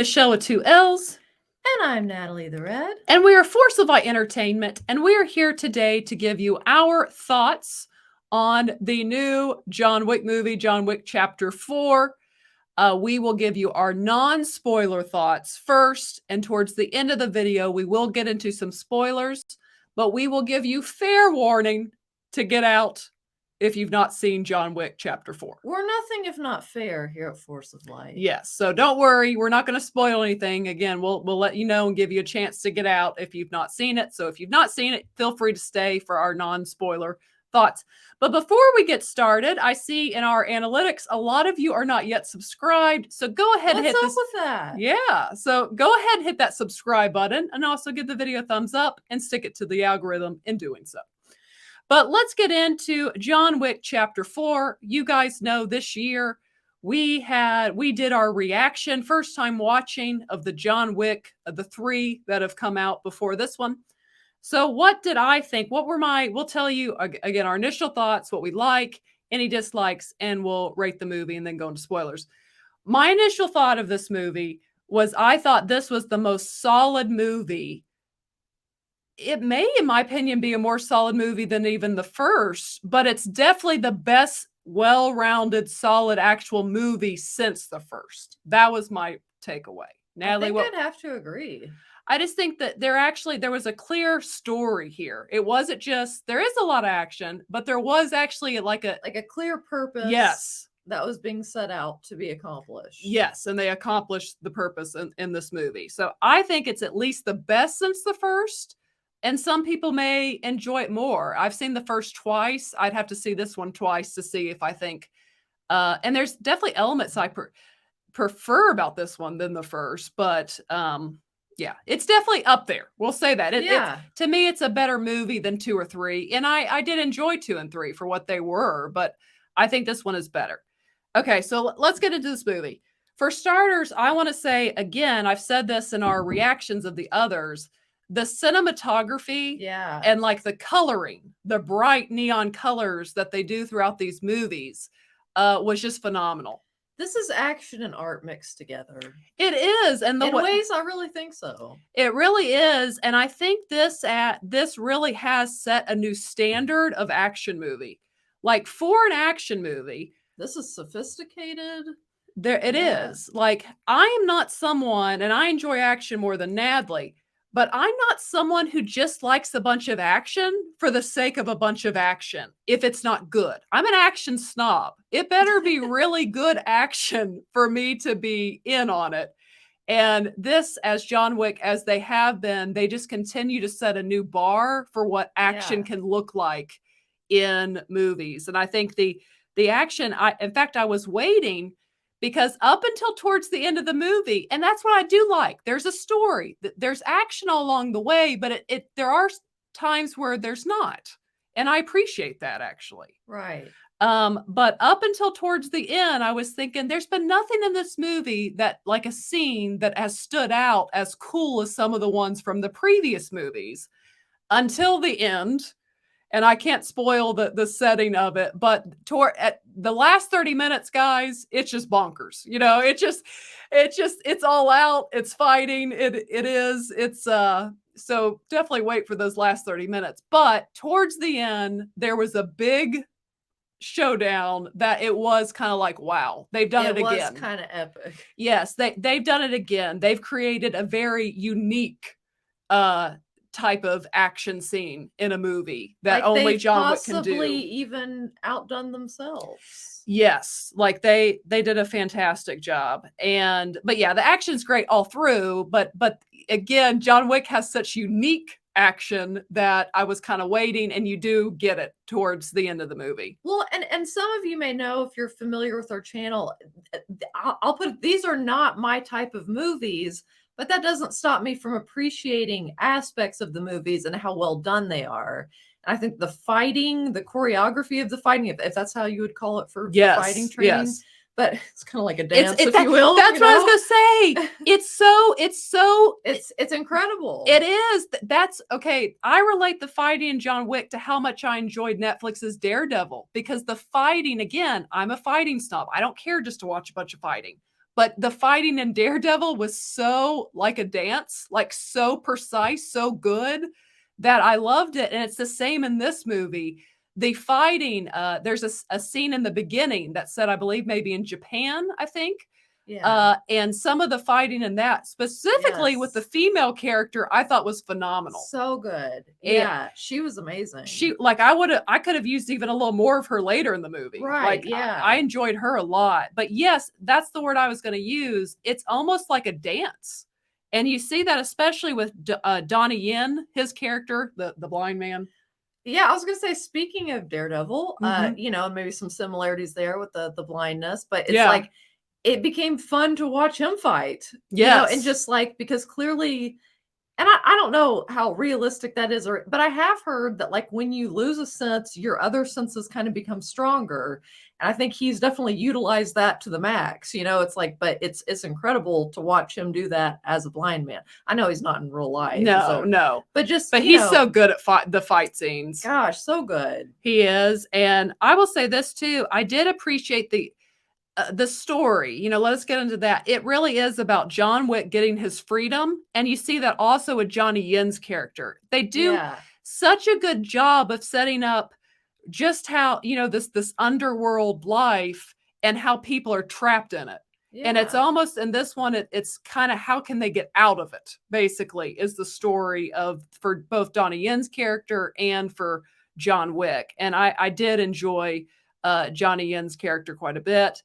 Michelle with two L's. And I'm Natalie the Red. And we are Force of Light Entertainment. And we are here today to give you our thoughts on the new John Wick movie, John Wick Chapter 4. We will give you our non-spoiler thoughts first. And towards the end of the video, we will get into some spoilers. But we will give you fair warning to get out if you've not seen John Wick Chapter 4. We're nothing if not fair here at Force of Light. Yes, so don't worry. We're not going to spoil anything. Again, we'll let you know and give you a chance to get out if you've not seen it. So if you've not seen it, feel free to stay for our non-spoiler thoughts. But before we get started, I see in our analytics, a lot of you are not yet subscribed. So go ahead and hit What's up with that? Yeah, so go ahead and hit that subscribe button and also give the video a thumbs up and stick it to the algorithm in doing so. But let's get into John Wick Chapter 4. You guys know this year we did our reaction, first time watching of the John Wick, the 3 that have come out before this one. So what did I think? We'll tell you again our initial thoughts, what we like, any dislikes, and we'll rate the movie and then go into spoilers. My initial thought of this movie was I thought this was the most solid movie. It may, in my opinion, be a more solid movie than even the first, but it's definitely the best well-rounded, solid actual movie since the first. That was my takeaway. Natalie, I'd have to agree. I just think that there was a clear story here. It wasn't just, there is a lot of action, but there was actually like a clear purpose. Yes. That was being set out to be accomplished. Yes, and they accomplished the purpose in this movie. So I think it's at least the best since the first. And some people may enjoy it more. I've seen the first twice. I'd have to see this one twice to see if I think. And there's definitely elements I prefer about this one than the first. But yeah, it's definitely up there. We'll say that. To me, it's a better movie than 2 or 3. And I did enjoy 2 and 3 for what they were. But I think this one is better. Okay, so let's get into this movie. For starters, I want to say, again, I've said this in our reactions of the others. The cinematography and like the coloring, the bright neon colors that they do throughout these movies was just phenomenal. This is action and art mixed together. It is. And in ways, I really think so. It really is. And I think this really has set a new standard of action movie. Like for an action movie. This is sophisticated. It is. Like I am not someone, and I enjoy action more than Natalie, but I'm not someone who just likes a bunch of action for the sake of a bunch of action if it's not good. I'm an action snob. It better be really good action for me to be in on it. And this, as John Wick, as they have been, they just continue to set a new bar for what action can look like in movies. And I think the action, in fact, I was waiting because up until towards the end of the movie, and that's what I do like. There's a story, there's action all along the way, but there are times where there's not, and I appreciate that actually. Right. But up until towards the end, I was thinking there's been nothing in this movie that like a scene that has stood out as cool as some of the ones from the previous movies until the end. And I can't spoil the setting of it, but at the last 30 minutes, guys, it's just bonkers. You know, it's all out. It's fighting. So definitely wait for those last 30 minutes. But towards the end, there was a big showdown that it was kind of like, wow, they've done it again. It was kind of epic. Yes, they've done it again. They've created a very unique type of action scene in a movie that only John Wick can do. Possibly even outdone themselves. Yes, like they did a fantastic job. But yeah, the action's great all through, but again, John Wick has such unique action that I was kind of waiting, and you do get it towards the end of the movie. Well, and some of you may know, if you're familiar with our channel, I'll put, these are not my type of movies, but that doesn't stop me from appreciating aspects of the movies and how well done they are. And I think the fighting, the choreography of the fighting, if that's how you would call it for fighting training, but it's kind of like a dance, if you will. That's what I was gonna say. It's incredible. It is. That's okay. I relate the fighting in John Wick to how much I enjoyed Netflix's Daredevil, because the fighting, again, I'm a fighting snob. I don't care just to watch a bunch of fighting. but the fighting in Daredevil was so like a dance, like so precise, so good that I loved it. And it's the same in this movie. The fighting, there's a scene in the beginning that said, I believe maybe in Japan, I think. Yeah. And some of the fighting in that, specifically with the Yes. female character, I thought was phenomenal. So good. And Yeah, she was amazing. she, like, I could have used even a little more of her later in the movie. Right, Like, yeah. I enjoyed her a lot. But yes, that's the word I was going to use. It's almost like a dance. And you see that especially with Donnie Yen, his character, the blind man. Yeah, I was gonna say, speaking of Daredevil, Mhm. you know, maybe some similarities there with the blindness, but it's Yeah. like it became fun to watch him fight. You know, and Yes. just like because clearly, and I don't know how realistic that is, but I have heard that like when you lose a sense, your other senses kind of become stronger. And I think he's definitely utilized that to the max. You know, it's like, but it's incredible to watch him do that as a blind man. I know he's not in real life. No, no. But just But you he's so know, good at the fight scenes. gosh, so good. He is. And I will say this too. I did appreciate the story. You know, let us get into that. It really is about John Wick getting his freedom. And you see that also with Johnny Yen's character. They do Yeah. such a good job of setting up just how, you know, this underworld life and how people are trapped in it. And it's Yeah. almost in this one, it's kind of how can they get out of it, basically, is the story of for both Donnie Yen's character and for John Wick. And I did enjoy Johnny Yen's character quite a bit.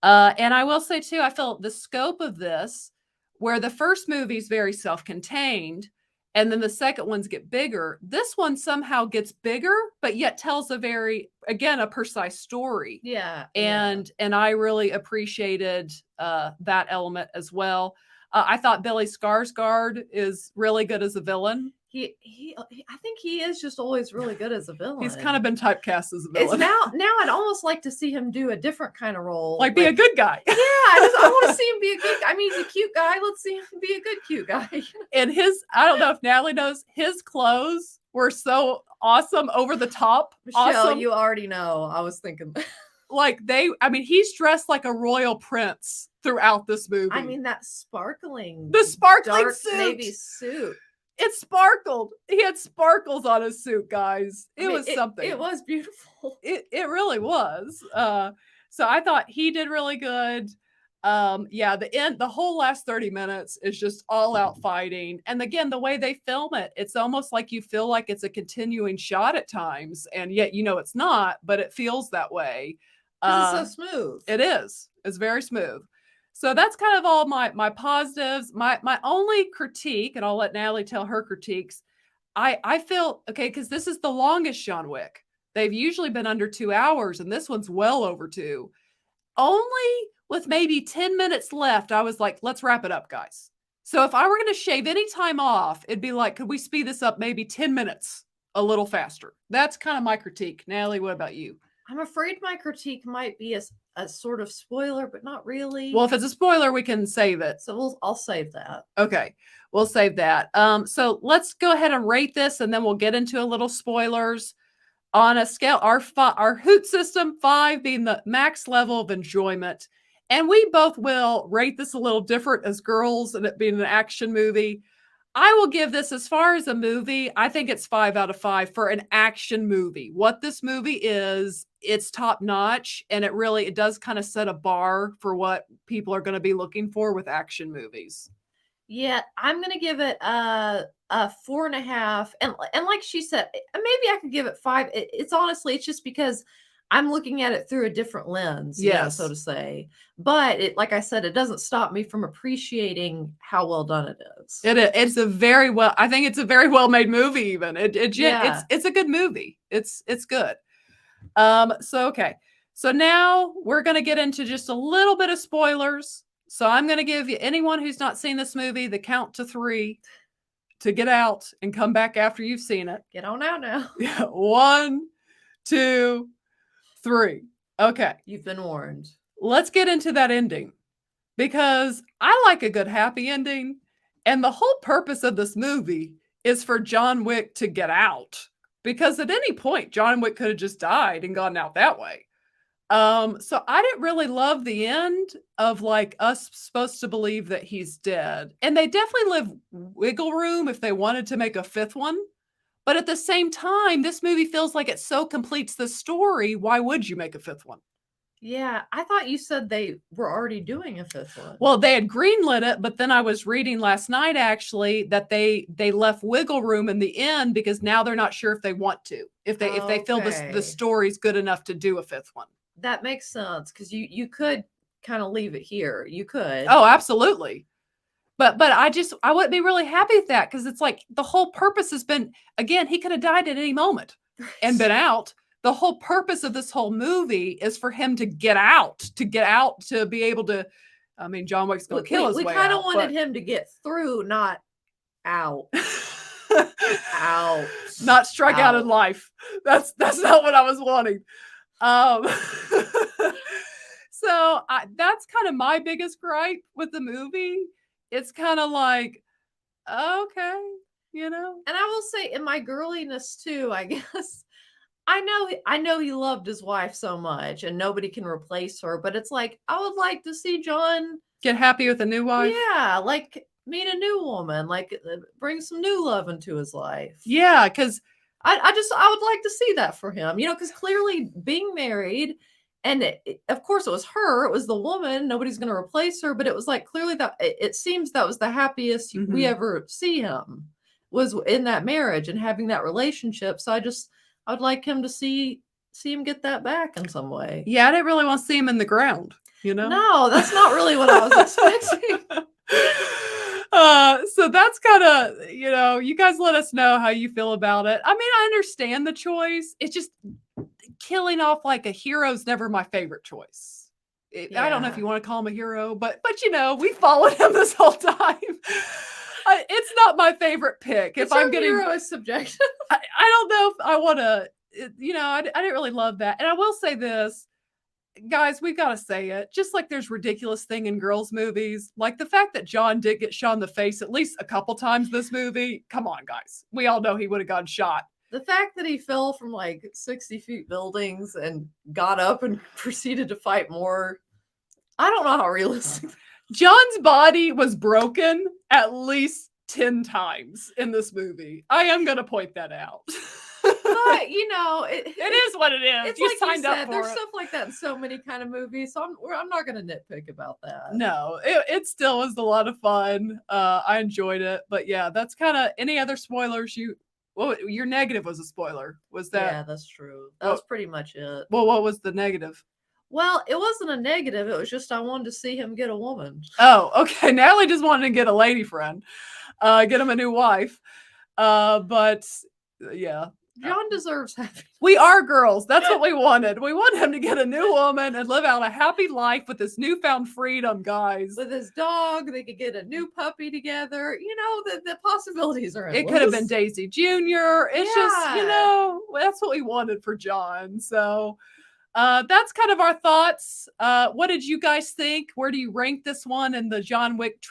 And I will say too, I felt the scope of this, where the first movie is very self-contained, and then the second ones get bigger. This one somehow gets bigger, but yet tells a very, again, a precise story. Yeah. And I really appreciated that element as well. I thought Billy Skarsgård is really good as a villain. I think he is just always really good as a villain. He's kind of been typecast as a It's villain. now I'd almost like to see him do a different kind of role. like be a good guy. Yeah, I want to see him be a good. I mean, he's a cute guy. Let's see him be a good cute guy. And his, I don't know if Natalie knows, his clothes were so awesome, over the top. Michelle, Awesome. you already know. I was thinking. Like I mean, he's dressed like a royal prince throughout this movie. I mean, that sparkling, the sparkling dark suit. navy suit. It sparkled. He had sparkles on his suit, guys. It was something. It was beautiful. It really was. So I thought he did really good. Yeah, the whole last 30 minutes is just all out fighting. And again, the way they film it, it's almost like you feel like it's a continuing shot at times, and yet you know it's not, but it feels that way. It's so smooth. It is. It's very smooth. So that's kind of all my positives. My only critique, and I'll let Natalie tell her critiques. I feel okay because this is the longest John Wick. They've usually been under 2 hours, and this one's well over 2. Only with maybe 10 minutes left, I was like, let's wrap it up, guys. So if I were going to shave any time off, it'd be like, could we speed this up maybe 10 minutes a little faster? That's kind of my critique. Natalie, what about you? I'm afraid my critique might be a sort of spoiler, but not really. Well, if it's a spoiler, we can save it. So I'll save that. Okay, we'll save that. So let's go ahead and rate this, and then we'll get into a little spoilers. On a scale, our Hoot system, 5 being the max level of enjoyment. And we both will rate this a little different as girls and it being an action movie. I will give this, as far as a movie, I think it's 5 out of 5 for an action movie. What this movie is, it's top notch, and it does kind of set a bar for what people are going to be looking for with action movies. Yeah, I'm gonna give it a 4.5, and like she said, maybe I could give it 5. It's honestly, it's just because I'm looking at it through a different lens, you know, so to say. But like I said, it doesn't stop me from appreciating how well done it is. It's a very well, I think it's a very well made movie. Even it's a good movie. It's good. So okay, so now we're gonna get into just a little bit of spoilers. So I'm going to give you, anyone who's not seen this movie, the count to 3 to get out and come back after you've seen it. Get on out now. 1, 2, 3. Okay. You've been warned. Let's get into that ending, because I like a good happy ending. And the whole purpose of this movie is for John Wick to get out, because at any point, John Wick could have just died and gone out that way. So I didn't really love the end of like us supposed to believe that he's dead. And they definitely leave wiggle room if they wanted to make a fifth one. But at the same time, this movie feels like it so completes the story. Why would you make a fifth one? Yeah, I thought you said they were already doing a fifth one. Well, they had greenlit it, but then I was reading last night actually that they left wiggle room in the end because now they're not sure if they want to. If they feel the Okay. story's good enough to do a fifth one. That makes sense because you could kind of leave it here. You could. Oh, absolutely. But I wouldn't be really happy with that because it's like the whole purpose has been, again, he could have died at any moment and been out. The whole purpose of this whole movie is for him to get out, to be able to. I mean, John Wick's going to kill his way out. We kind of wanted him to get through, not out. Out. Not strike out in life. That's not what I was wanting. So that's kind of my biggest gripe with the movie. It's kind of like, okay, you know. And I will say, in my girliness too, I guess. I know he loved his wife so much, and nobody can replace her. But it's like I would like to see John get happy with a new wife. Yeah, like meet a new woman, like bring some new love into his life. Yeah, because I would like to see that for him, you know, because clearly being married, and of course it was her, it was the woman, nobody's going to replace her, but it was like clearly that it seems that was the happiest we ever see him was in that marriage and having that relationship. So I would like him to see him get that back in some way. Yeah, I didn't really want to see him in the ground, you know? No, that's not really what I was expecting. So that's kind of, you know, you guys let us know how you feel about it. I mean, I understand the choice. It's just killing off like a hero's never my favorite choice. I don't know if you want to call him a hero, but you know, we followed him this whole time. It's not my favorite pick. If I'm getting hero is subjective. I don't know if I want to, you know, I didn't really love that. And I will say this, guys, we've got to say it. Just like there's ridiculous thing in girls' movies, like the fact that John did get shot in the face at least a couple times this movie. Come on, guys. We all know he would have gotten shot. The fact that he fell from like 60 feet buildings and got up and proceeded to fight more. I don't know how realistic. John's body was broken at least 10 times in this movie. I am going to point that out. But, you know, it is what it is. It's you like signed you said, up for there's it. stuff like that in so many kind of movies. So I'm not going to nitpick about that. No, it still was a lot of fun. I enjoyed it. But yeah, that's kind of any other spoilers well, your negative was a spoiler. Was that? Yeah, that's true. That was pretty much it. Well, what was the negative? Well, it wasn't a negative. It was just I wanted to see him get a woman. Oh, okay. Natalie just wanted to get a lady friend, get him a new wife. But yeah. John deserves happiness. We are girls. That's what we wanted. We want him to get a new woman and live out a happy life with this newfound freedom, guys. With his dog, they could get a new puppy together. You know, the possibilities are endless. It could have been Daisy Jr. It's just, you know, that's what we wanted for John. So that's kind of our thoughts. What did you guys think? Where do you rank this one in the John Wick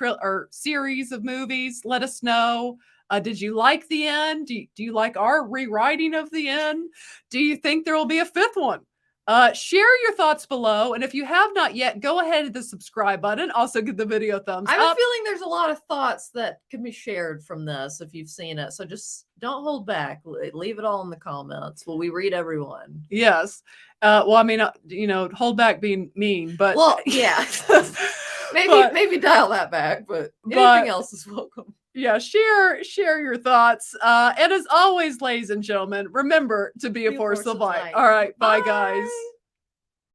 series of movies? Let us know. Did you like the end? Do you like our rewriting of the end? Do you think there will be a fifth one? Share your thoughts below. And if you have not yet, go ahead and hit the subscribe button. Also give the video a thumbs up. I have a feeling there's a lot of thoughts that can be shared from this if you've seen it. So just don't hold back. Leave it all in the comments. Will we read everyone? Yes. Well, I mean, you know, hold back being mean, but. Well, yeah. maybe dial that back, but anything else is welcome. Yeah, share your thoughts. And as always, ladies and gentlemen, remember to be a force of light. All right, bye guys.